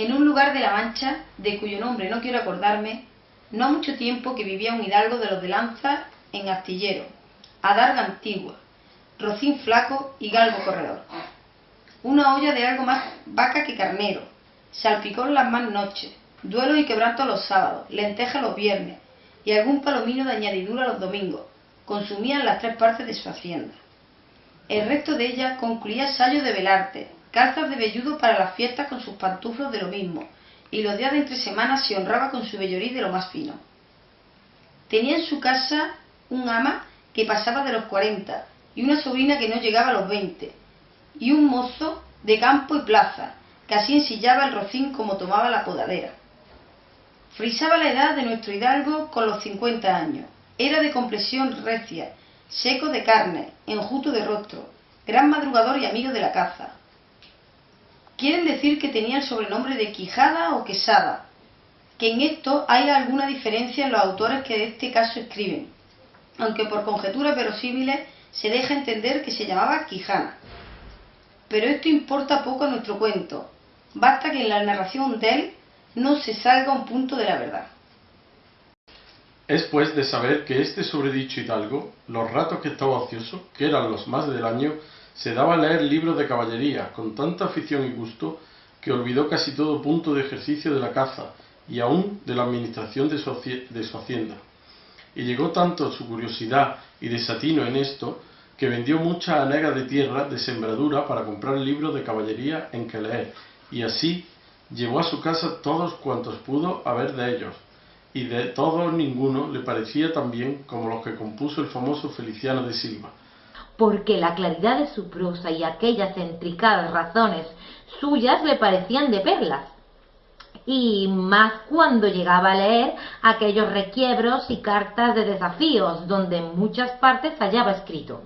en un lugar de la Mancha, de cuyo nombre no quiero acordarme, no ha mucho tiempo que vivía un hidalgo de los de lanza en astillero, adarga antigua, rocín flaco y galgo corredor. Una olla de algo más vaca que carnero, salpicón las más noches, duelo y quebranto los sábados, lentejas los viernes y algún palomino de añadidura los domingos, consumían las 3 partes de su hacienda. El resto de ella concluía sayos de velarte, calzas de velludo para las fiestas con sus pantuflos de lo mismo, y los días de entre semanas se honraba con su vellorí de lo más fino. Tenía en su casa un ama que pasaba de los 40, y una sobrina que no llegaba a los 20, y un mozo de campo y plaza, que así ensillaba el rocín como tomaba la podadera. Frisaba la edad de nuestro hidalgo con los 50 años. Era de complexión recia, seco de carne, enjuto de rostro, gran madrugador y amigo de la caza. Quieren decir que tenía el sobrenombre de Quijada o Quesada, que en esto hay alguna diferencia en los autores que de este caso escriben, aunque por conjeturas verosímiles se deja entender que se llamaba Quijana. Pero esto importa poco a nuestro cuento, basta que en la narración de él no se salga un punto de la verdad. Es pues de saber que este sobredicho hidalgo, los ratos que estaba ocioso, que eran los más del año, se daba a leer libros de caballería con tanta afición y gusto que olvidó casi todo punto de ejercicio de la caza y aún de la administración de su hacienda. Y llegó tanto su curiosidad y desatino en esto que vendió muchas hanegas de tierra de sembradura para comprar libros de caballería en que leer, y así llevó a su casa todos cuantos pudo haber de ellos, y de todos ninguno le parecía tan bien como los que compuso el famoso Feliciano de Silva. Porque la claridad de su prosa y aquellas intricadas razones suyas le parecían de perlas, y más cuando llegaba a leer aquellos requiebros y cartas de desafíos, donde en muchas partes hallaba escrito: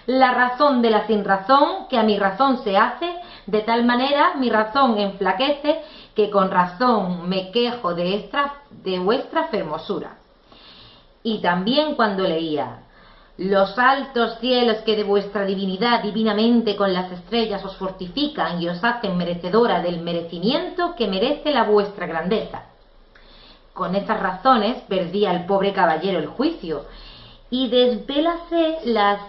la razón de la sinrazón, que a mi razón se hace, de tal manera mi razón enflaquece, que con razón me quejo de vuestra fermosura. Y también cuando leía: los altos cielos que de vuestra divinidad divinamente con las estrellas os fortifican y os hacen merecedora del merecimiento que merece la vuestra grandeza. Con estas razones perdía el pobre caballero el juicio, y desvélase las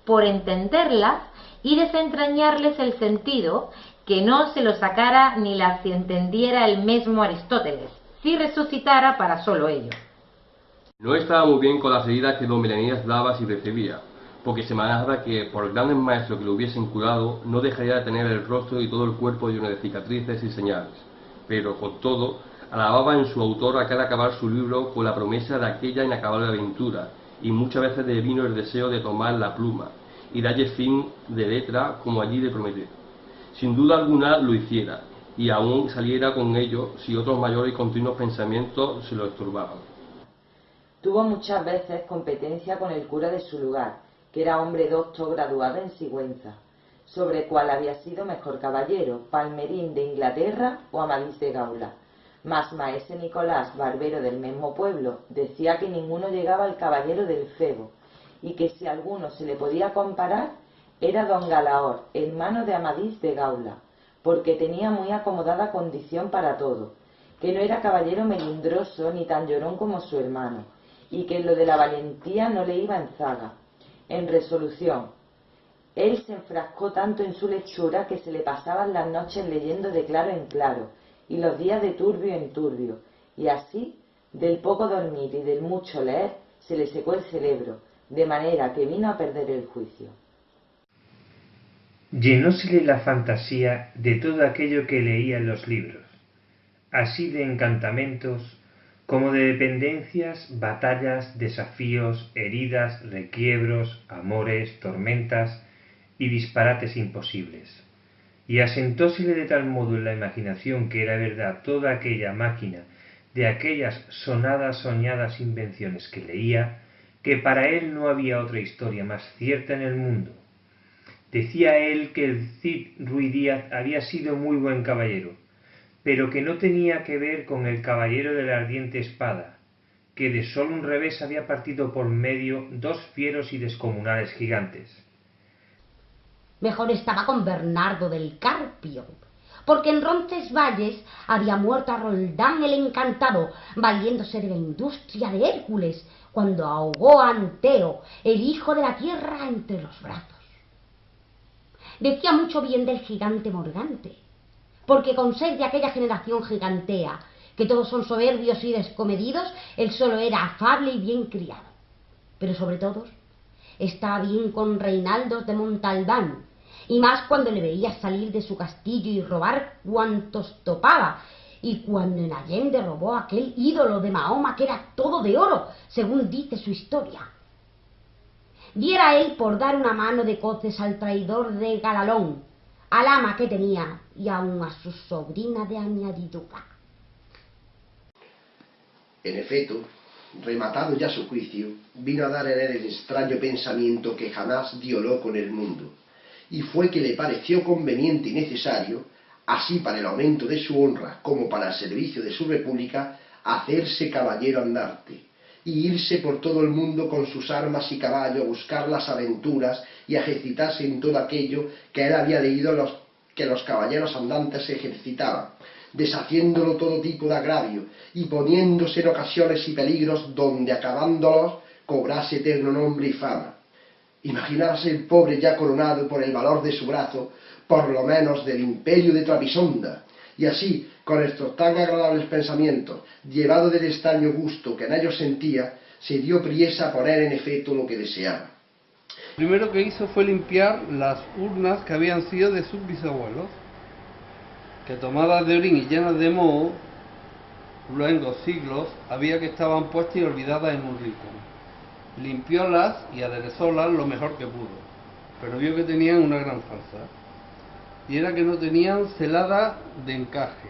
por entenderlas y desentrañarles el sentido, que no se lo sacara ni las si entendiera el mismo Aristóteles, si resucitara para solo ello. No estaba muy bien con las heridas que don Melanías daba si recibía, porque se manejaba que, por grandes maestros que lo hubiesen curado, no dejaría de tener el rostro y todo el cuerpo lleno de cicatrices y señales. Pero, con todo, alababa en su autor aquel acabar su libro con la promesa de aquella inacabable aventura, y muchas veces le vino el deseo de tomar la pluma y darle fin de letra como allí le prometió. Sin duda alguna lo hiciera, y aún saliera con ello si otros mayores y continuos pensamientos se lo estorbaban. Tuvo muchas veces competencia con el cura de su lugar, que era hombre docto graduado en Sigüenza, sobre cuál había sido mejor caballero, Palmerín de Inglaterra o Amadís de Gaula. Mas maese Nicolás, barbero del mismo pueblo, decía que ninguno llegaba al caballero del Febo, y que si alguno se le podía comparar, era don Galaor, hermano de Amadís de Gaula, porque tenía muy acomodada condición para todo, que no era caballero melindroso ni tan llorón como su hermano, y que en lo de la valentía no le iba en zaga. En resolución, él se enfrascó tanto en su lechura que se le pasaban las noches leyendo de claro en claro, y los días de turbio en turbio, y así, del poco dormir y del mucho leer, se le secó el cerebro, de manera que vino a perder el juicio. Llenósele la fantasía de todo aquello que leía en los libros, así de encantamentos como de dependencias, batallas, desafíos, heridas, requiebros, amores, tormentas y disparates imposibles. Y asentósele de tal modo en la imaginación que era verdad toda aquella máquina de aquellas soñadas invenciones que leía, que para él no había otra historia más cierta en el mundo. Decía él que el Cid Ruy Díaz había sido muy buen caballero, pero que no tenía que ver con el caballero de la ardiente espada, que de solo un revés había partido por medio 2 fieros y descomunales gigantes. Mejor estaba con Bernardo del Carpio, porque en Roncesvalles había muerto a Roldán el Encantado, valiéndose de la industria de Hércules, cuando ahogó a Anteo, el hijo de la tierra, entre los brazos. Decía mucho bien del gigante Morgante, porque con ser de aquella generación gigantea, que todos son soberbios y descomedidos, él solo era afable y bien criado. Pero sobre todos, estaba bien con Reinaldos de Montalbán, y más cuando le veía salir de su castillo y robar cuantos topaba, y cuando en Allende robó aquel ídolo de Mahoma que era todo de oro, según dice su historia. Diera él por dar una mano de coces al traidor de Galalón, al ama que tenía y aun a su sobrina de añadidura. En efecto, rematado ya su juicio, vino a dar en él el extraño pensamiento que jamás dio loco en el mundo, y fue que le pareció conveniente y necesario, así para el aumento de su honra como para el servicio de su república, hacerse caballero andante, y irse por todo el mundo con sus armas y caballo a buscar las aventuras y a ejercitarse en todo aquello que él había leído que los caballeros andantes se ejercitaban, deshaciéndolo todo tipo de agravio y poniéndose en ocasiones y peligros donde acabándolos cobrase eterno nombre y fama. Imaginarse el pobre ya coronado por el valor de su brazo, por lo menos del imperio de Trapisonda, y así, con estos tan agradables pensamientos, llevado del extraño gusto que en ellos sentía, se dio priesa a poner en efecto lo que deseaba. Lo primero que hizo fue limpiar las urnas que habían sido de sus bisabuelos, que tomadas de orín y llenas de moho, luengos siglos, había que estaban puestas y olvidadas en un rincón. Limpiólas y aderezólas lo mejor que pudo, pero vio que tenían una gran falta, y era que no tenían celada de encaje,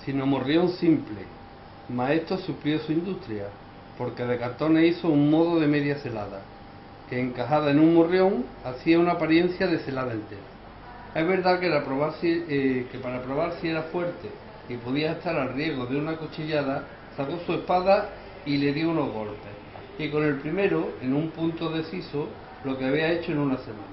sino morrión simple, mas esto suplió su industria, porque de cartones hizo un modo de media celada, que encajada en un morrión hacía una apariencia de celada entera. Es verdad que para probar si era fuerte y podía estar al riesgo de una cuchillada, sacó su espada y le dio unos golpes, y con el primero, en un punto deciso, lo que había hecho en una semana,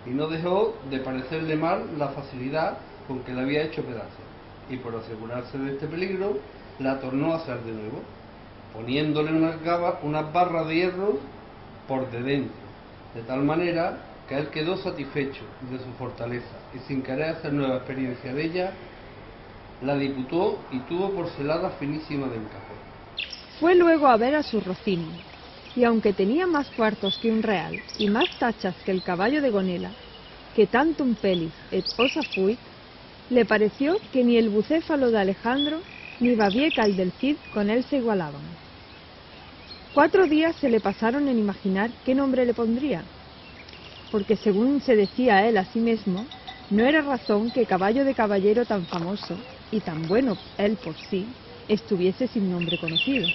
y no dejó de parecerle mal la facilidad con que la había hecho pedazos, y por asegurarse de este peligro, la tornó a hacer de nuevo, poniéndole unas barras de hierro por de dentro, de tal manera que él quedó satisfecho de su fortaleza, y sin querer hacer nueva experiencia de ella, la diputó y tuvo por celada finísima de encaje. Fue luego a ver a su Rocín, y aunque tenía más cuartos que un real y más tachas que el caballo de Gonela, que tantum pelis et osa fuit, le pareció que ni el bucéfalo de Alejandro ni Babieca el del Cid con él se igualaban. 4 días se le pasaron en imaginar qué nombre le pondría, porque según se decía él a sí mismo, no era razón que caballo de caballero tan famoso y tan bueno él por sí estuviese sin nombre conocido.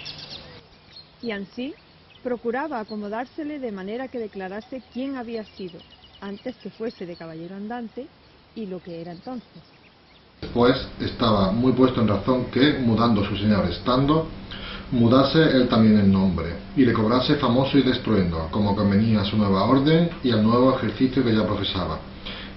Y ansí procuraba acomodársele de manera que declarase quién había sido, antes que fuese de caballero andante, y lo que era entonces. Pues estaba muy puesto en razón que, mudando su señor estando, mudase él también el nombre, y le cobrase famoso y destruendo, como convenía a su nueva orden y al nuevo ejercicio que ya profesaba.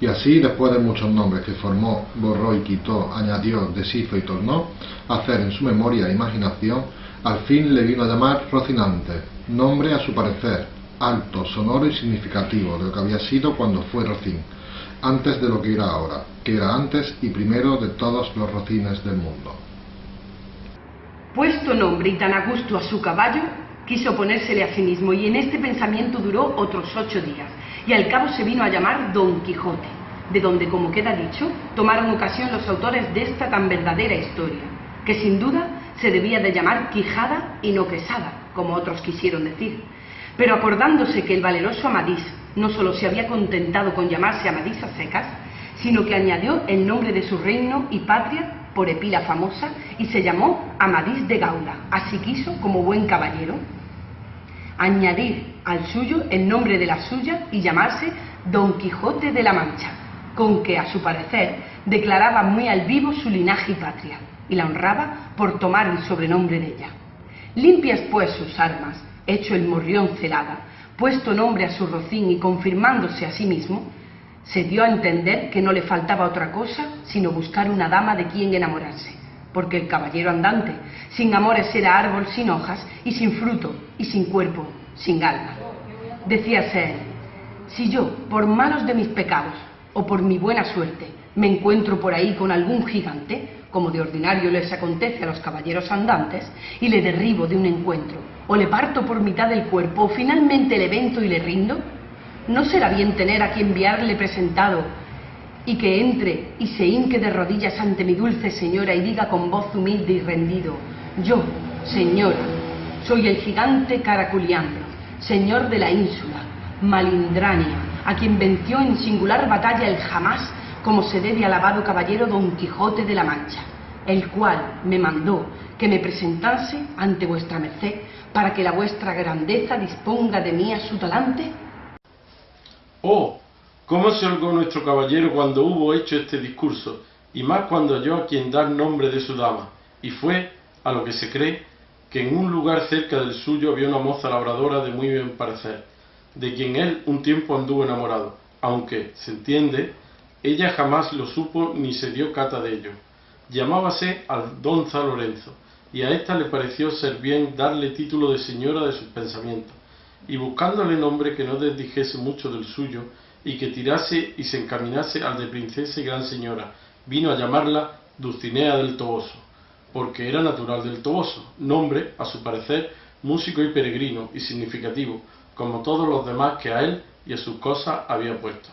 Y así, después de muchos nombres que formó, borró y quitó, añadió, deshizo y tornó, a hacer en su memoria e imaginación, al fin le vino a llamar Rocinante, nombre a su parecer, alto, sonoro y significativo de lo que había sido cuando fue Rocín, antes de lo que era ahora, que era antes y primero de todos los rocines del mundo. Puesto nombre y tan a gusto a su caballo, quiso ponérsele a sí mismo, y en este pensamiento duró otros 8 días, y al cabo se vino a llamar Don Quijote, de donde, como queda dicho, tomaron ocasión los autores de esta tan verdadera historia, que sin duda se debía de llamar Quijada y no Quesada, como otros quisieron decir, pero acordándose que el valeroso Amadís no solo se había contentado con llamarse Amadís a secas, sino que añadió el nombre de su reino y patria por epila famosa, y se llamó Amadís de Gaula, así quiso como buen caballero añadir al suyo el nombre de la suya y llamarse Don Quijote de la Mancha, con que a su parecer declaraba muy al vivo su linaje y patria, y la honraba por tomar el sobrenombre de ella. Limpias pues sus armas, hecho el morrión celada, puesto nombre a su Rocín y confirmándose a sí mismo, Se dio a entender que no le faltaba otra cosa sino buscar una dama de quien enamorarse, porque el caballero andante sin amores era árbol sin hojas y sin fruto y sin cuerpo, sin alma. Decíase él: si yo, por manos de mis pecados o por mi buena suerte, me encuentro por ahí con algún gigante, como de ordinario les acontece a los caballeros andantes, y le derribo de un encuentro, o le parto por mitad del cuerpo, o finalmente le vento y le rindo, ¿no será bien tener a quien enviarle presentado, y que entre y se hinque de rodillas ante mi dulce señora y diga con voz humilde y rendido: yo, señora, soy el gigante Caraculiandro, señor de la ínsula, Malindrania, a quien venció en singular batalla el jamás, como se debe al alabado caballero Don Quijote de la Mancha, el cual me mandó que me presentase ante vuestra merced para que la vuestra grandeza disponga de mí a su talante? ¡Oh! ¿Cómo se holgó nuestro caballero cuando hubo hecho este discurso, y más cuando halló a quien dar nombre de su dama? Y fue, a lo que se cree, que en un lugar cerca del suyo había una moza labradora de muy bien parecer, de quien él un tiempo anduvo enamorado, aunque, se entiende, ella jamás lo supo ni se dio cata de ello. Llamábase Aldonza Lorenzo, y a ésta le pareció ser bien darle título de señora de sus pensamientos, y buscándole nombre que no desdijese mucho del suyo, y que tirase y se encaminase al de princesa y gran señora, vino a llamarla Dulcinea del Toboso, porque era natural del Toboso, nombre, a su parecer, músico y peregrino, y significativo, como todos los demás que a él y a sus cosas había puesto.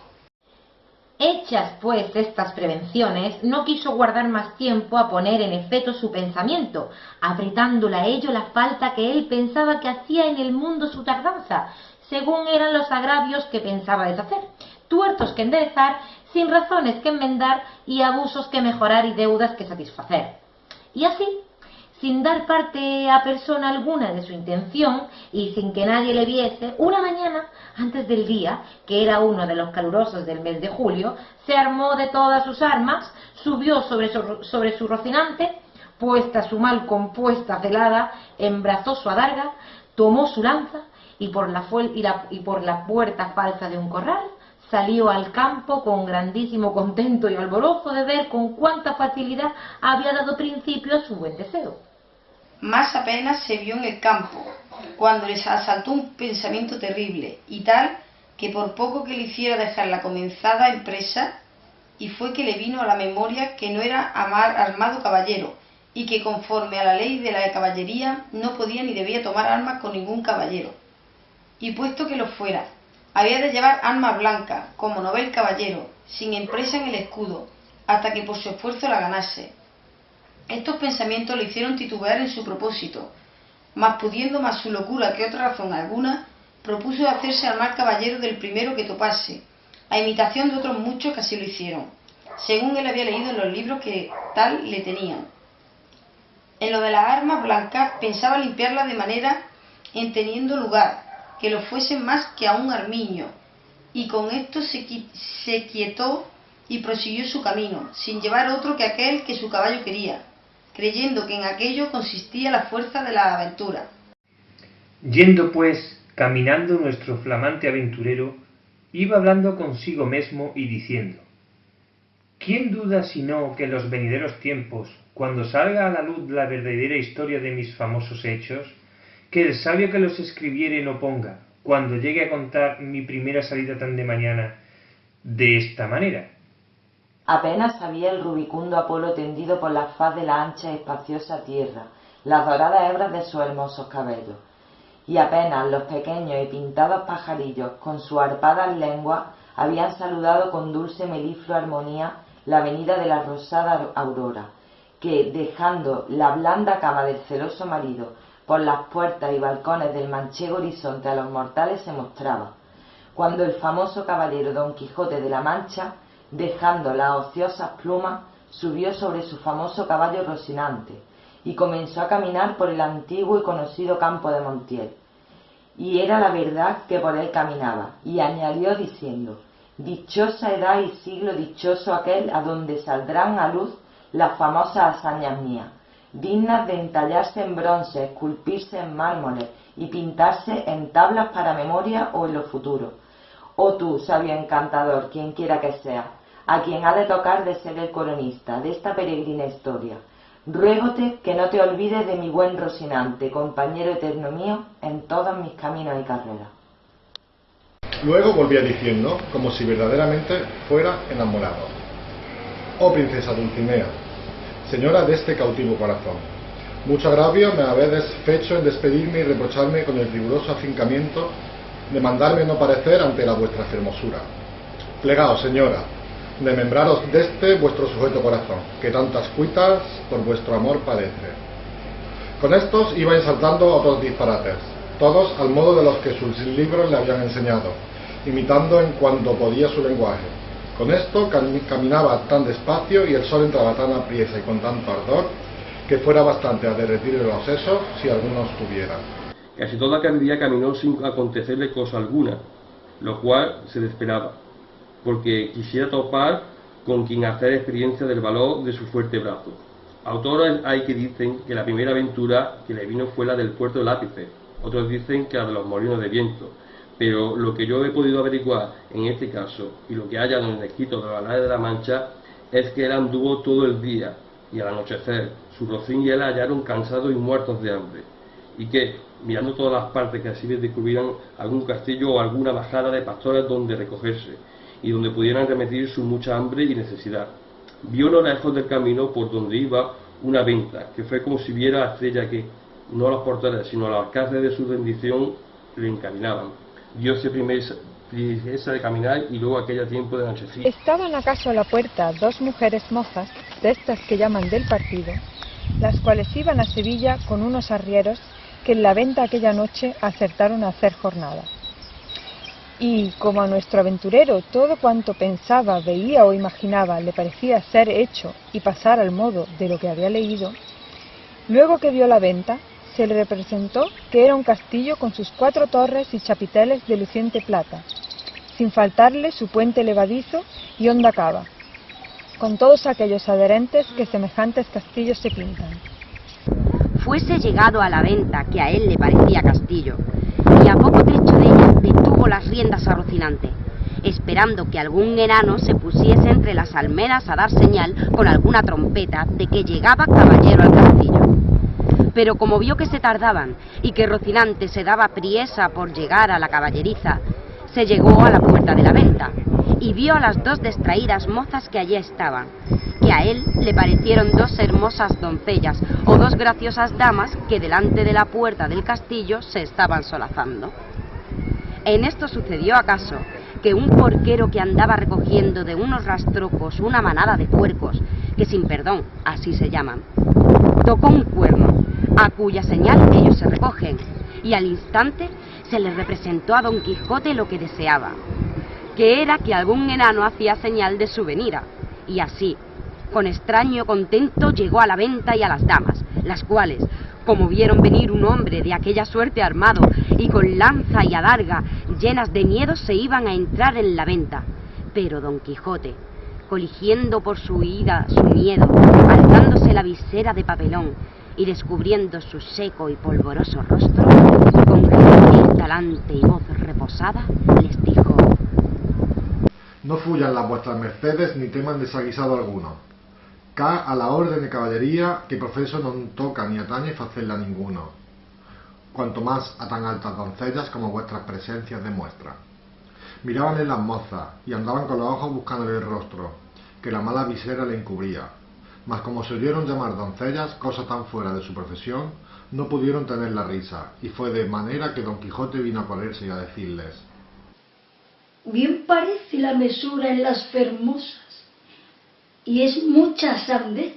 Hechas pues estas prevenciones, no quiso guardar más tiempo a poner en efecto su pensamiento, apretándole a ello la falta que él pensaba que hacía en el mundo su tardanza, según eran los agravios que pensaba deshacer, tuertos que enderezar, sin razones que enmendar y abusos que mejorar y deudas que satisfacer. Y así, sin dar parte a persona alguna de su intención y sin que nadie le viese, una mañana, antes del día, que era uno de los calurosos del mes de julio, se armó de todas sus armas, subió sobre su rocinante, puesta su mal compuesta celada, embrazó su adarga, tomó su lanza y por la puerta falsa de un corral salió al campo con grandísimo contento y alborozo de ver con cuánta facilidad había dado principio a su buen deseo. Más apenas se vio en el campo, cuando les asaltó un pensamiento terrible, y tal, que por poco que le hiciera dejar la comenzada empresa, y fue que le vino a la memoria que no era armado caballero, y que conforme a la ley de la caballería no podía ni debía tomar armas con ningún caballero. Y puesto que lo fuera, había de llevar armas blancas, como novel caballero, sin empresa en el escudo, hasta que por su esfuerzo la ganase. Estos pensamientos le hicieron titubear en su propósito, mas pudiendo más su locura que otra razón alguna, propuso hacerse armar caballero del primero que topase, a imitación de otros muchos que así lo hicieron, según él había leído en los libros que tal le tenían. En lo de las armas blancas pensaba limpiarlas de manera en teniendo lugar, que lo fuesen más que a un armiño, y con esto se quietó y prosiguió su camino, sin llevar otro que aquel que su caballo quería, creyendo que en aquello consistía la fuerza de la aventura. Yendo pues, caminando nuestro flamante aventurero, iba hablando consigo mesmo y diciendo: ¿quién duda sino que en los venideros tiempos, cuando salga a la luz la verdadera historia de mis famosos hechos, que el sabio que los escribiere no ponga, cuando llegue a contar mi primera salida tan de mañana, de esta manera? Apenas había el rubicundo Apolo tendido por la faz de la ancha y espaciosa tierra, las doradas hebras de sus hermosos cabellos, y apenas los pequeños y pintados pajarillos con sus arpadas lenguas habían saludado con dulce meliflua armonía la venida de la rosada aurora, que, dejando la blanda cama del celoso marido por las puertas y balcones del manchego horizonte a los mortales se mostraba, cuando el famoso caballero Don Quijote de la Mancha, dejando las ociosas plumas, subió sobre su famoso caballo Rocinante y comenzó a caminar por el antiguo y conocido campo de Montiel. Y era la verdad que por él caminaba, y añadió diciendo: dichosa edad y siglo dichoso aquel a donde saldrán a luz las famosas hazañas mías, dignas de entallarse en bronce, esculpirse en mármoles y pintarse en tablas para memoria o en lo futuro, Oh tú, sabio encantador, quien quiera que sea, a quien ha de tocar de ser el coronista de esta peregrina historia, ruégote que no te olvides de mi buen Rocinante, compañero eterno mío en todos mis caminos y carreras. Luego volvía diciendo, como si verdaderamente fuera enamorado: oh princesa Dulcinea, señora de este cautivo corazón, mucho agravio me habéis fecho en despedirme y reprocharme con el riguroso afincamiento de mandarme no parecer ante la vuestra hermosura. Plegaos, señora, de membraros deste vuestro sujeto corazón, que tantas cuitas por vuestro amor padece. Con estos iba ensartando otros disparates, todos al modo de los que sus libros le habían enseñado, imitando en cuanto podía su lenguaje. Con esto caminaba tan despacio y el sol entraba tan apriesa y con tanto ardor que fuera bastante a derretirle los sesos si algunos tuviera. Casi todo aquel día caminó sin acontecerle cosa alguna, lo cual se le esperaba, porque quisiera topar con quien hacer experiencia del valor de su fuerte brazo. Autores hay que dicen que la primera aventura que le vino fue la del puerto de Lápice, otros dicen que la de los molinos de viento, pero lo que yo he podido averiguar en este caso, y lo que haya en el escrito de la Balada de la Mancha, es que él anduvo todo el día, y al anochecer, su rocín y él hallaron cansados y muertos de hambre, y que, mirando todas las partes, que así les descubrieran algún castillo o alguna bajada de pastores donde recogerse, y donde pudieran remitir su mucha hambre y necesidad. Vio a lo lejos del camino por donde iba una venta, que fue como si viera la estrella que, no a los portales, sino a los alcances de su bendición, le encaminaban. Diose prisa de caminar y luego aquella tiempo de anochecida. Estaban acaso a la puerta dos mujeres mozas, de estas que llaman del partido, las cuales iban a Sevilla con unos arrieros que en la venta aquella noche acertaron a hacer jornada. Y como a nuestro aventurero todo cuanto pensaba, veía o imaginaba le parecía ser hecho y pasar al modo de lo que había leído, luego que vio la venta, se le representó que era un castillo con sus 4 torres y chapiteles de luciente plata, sin faltarle su puente levadizo y honda cava, con todos aquellos adherentes que semejantes castillos se pintan. Fuese llegado a la venta que a él le parecía castillo, y a poco trecho de ella detuvo las riendas a Rocinante, esperando que algún enano se pusiese entre las almenas a dar señal con alguna trompeta de que llegaba caballero al castillo. Pero como vio que se tardaban y que Rocinante se daba priesa por llegar a la caballeriza, se llegó a la puerta de la venta y vio a las 2 distraídas mozas que allí estaban, que a él le parecieron 2 hermosas doncellas o 2 graciosas damas que delante de la puerta del castillo se estaban solazando. En esto sucedió acaso que un porquero que andaba recogiendo de unos rastrojos una manada de puercos, que sin perdón así se llaman, tocó un cuerno, a cuya señal ellos se recogen, y al instante se le representó a Don Quijote lo que deseaba, que era que algún enano hacía señal de su venida, y así, con extraño contento, llegó a la venta y a las damas, las cuales, como vieron venir un hombre de aquella suerte armado y con lanza y adarga llenas de miedo, se iban a entrar en la venta, pero Don Quijote, coligiendo por su ira su miedo, alzándose la visera de papelón y descubriendo su seco y polvoroso rostro, con gentil talante y voz reposada, les dijo: no fuyan las vuestras mercedes ni teman desaguisado alguno. Ca a la orden de caballería que profeso non toca ni atañe facerla ninguno, cuanto más a tan altas doncellas como vuestras presencias demuestran. Miraban en las mozas y andaban con los ojos buscándole el rostro, que la mala visera le encubría, mas como se oyeron llamar doncellas, cosa tan fuera de su profesión, no pudieron tener la risa, y fue de manera que Don Quijote vino a ponerse y a decirles: bien parece la mesura en las fermosas, y es mucha sandez,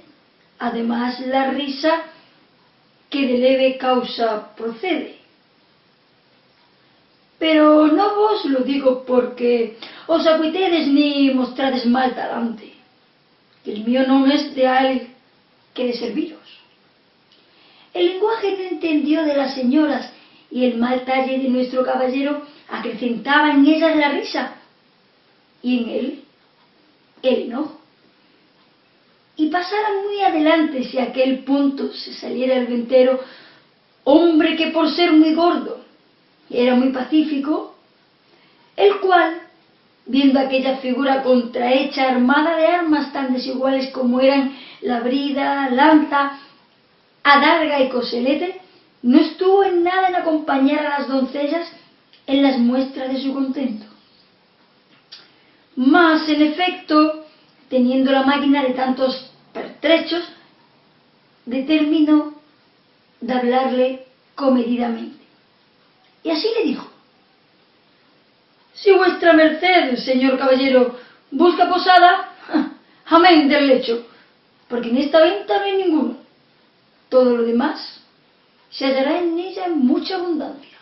además la risa que de leve causa procede. Pero no vos lo digo porque os acuitedes ni mostrades mal talante, que el mío non es de al que de serviros. El lenguaje no entendió de las señoras y el mal talle de nuestro caballero acrecentaba en ellas la risa y en él el enojo. Y pasara muy adelante si a aquel punto se saliera el ventero, hombre que por ser muy gordo era muy pacífico, el cual viendo aquella figura contrahecha, armada de armas tan desiguales como eran la brida, lanza, adarga y coselete, no estuvo en nada en acompañar a las doncellas en las muestras de su contento. Mas, en efecto, teniendo la máquina de tantos pertrechos, determinó de hablarle comedidamente. Y así le dijo: si vuestra merced, señor caballero, busca posada, amén del lecho, porque en esta venta no hay ninguno. Todo lo demás se hallará en ella en mucha abundancia.